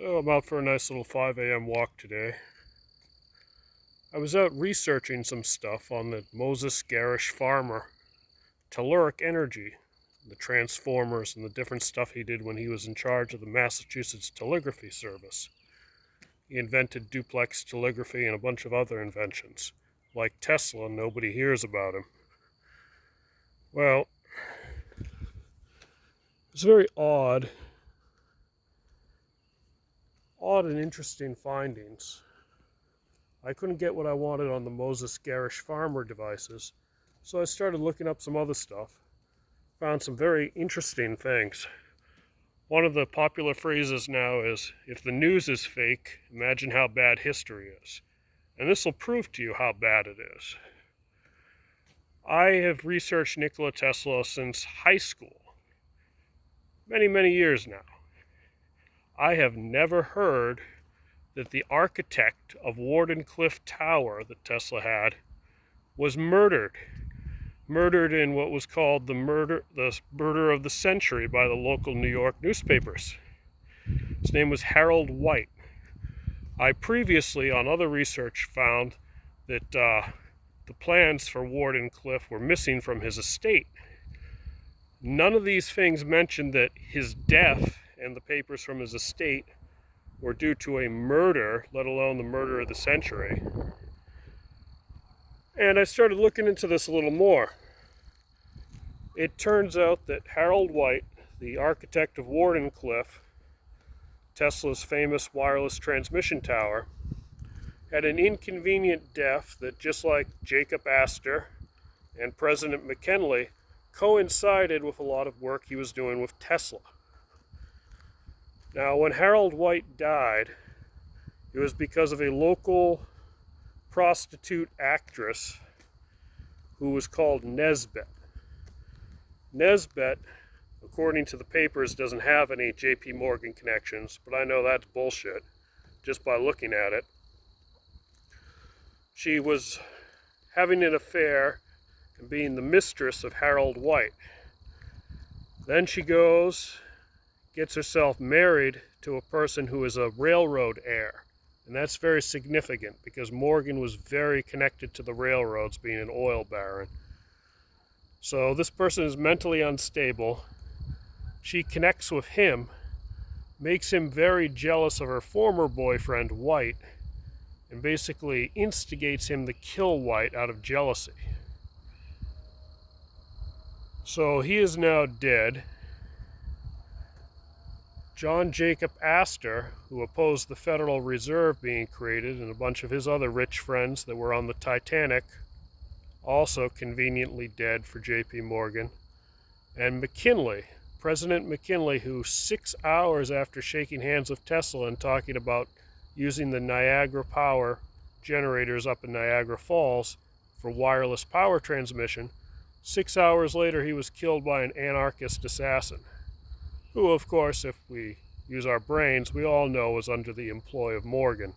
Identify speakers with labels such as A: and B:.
A: So I'm out for a nice little 5 a.m. walk today. I was out researching some stuff on the Moses Gerrish farmer, Telluric Energy, the transformers and the different stuff he did when he was in charge of the Massachusetts Telegraphy Service. He invented duplex telegraphy and a bunch of other inventions. Like Tesla, nobody hears about him. Well, it's very odd and interesting findings. I couldn't get what I wanted on the Moses Gerrish farmer devices, so I started looking up some other stuff. Found some very interesting things. One of the popular phrases now is, if the news is fake, imagine how bad history is. And this will prove to you how bad it is. I have researched Nikola Tesla since high school. Many years now. I have never heard that the architect of Wardenclyffe Tower that Tesla had was murdered. Murdered in what was called the murder of the century by the local New York newspapers. His name was Harold White. I previously, on other research, found that the plans for Wardenclyffe were missing from his estate. None of these things mentioned that his death and the papers from his estate were due to a murder, let alone the murder of the century. And I started looking into this a little more. It turns out that Harold White, the architect of Wardenclyffe, Tesla's famous wireless transmission tower, had an inconvenient death that, just like Jacob Astor and President McKinley, coincided with a lot of work he was doing with Tesla. Now, when Harold White died, it was because of a local prostitute actress who was called Nesbeth. Nesbeth, according to the papers, doesn't have any J.P. Morgan connections, but I know that's bullshit just by looking at it. She was having an affair and being the mistress of Harold White. Then she gets herself married to a person who is a railroad heir. And that's very significant because Morgan was very connected to the railroads, being an oil baron. So this person is mentally unstable. She connects with him, makes him very jealous of her former boyfriend, White, and basically instigates him to kill White out of jealousy. So he is now dead. John Jacob Astor, who opposed the Federal Reserve being created, and a bunch of his other rich friends that were on the Titanic, also conveniently dead for J.P. Morgan. And McKinley, President McKinley, who 6 hours after shaking hands with Tesla and talking about using the Niagara power generators up in Niagara Falls for wireless power transmission, 6 hours later he was killed by an anarchist assassin, who, of course, if we use our brains, we all know was under the employ of Morgan.